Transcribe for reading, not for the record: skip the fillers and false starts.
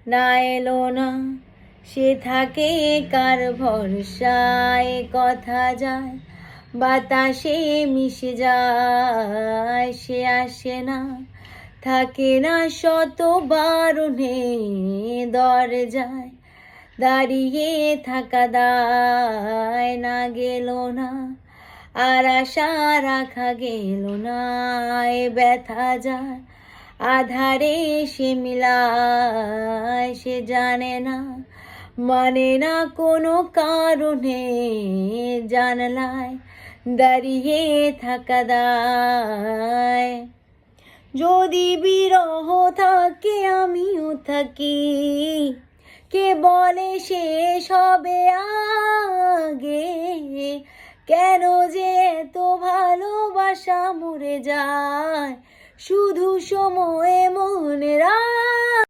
না এলো না, সে থাকে কার ভরসায়, কথা যায় বাতাসে মিশে যায়, সে আসে না, থাকে না শত বারণে, দরজায় দাঁড়িয়ে থাকা দায়, না গেল না আর আশা রাখা গেল না, এ ব্যথা যায় আধারে সে মিলায়, সে জানে না মানে না কোনো কারণে, জানলায় দাঁড়িয়ে থাকা দায়। যদি বিরহ থাকে আমিও থাকি, কে বলে শেষ হবে আগে, কেন যে এত ভালোবাসা মরে যায়, শুধু সময়ে মনে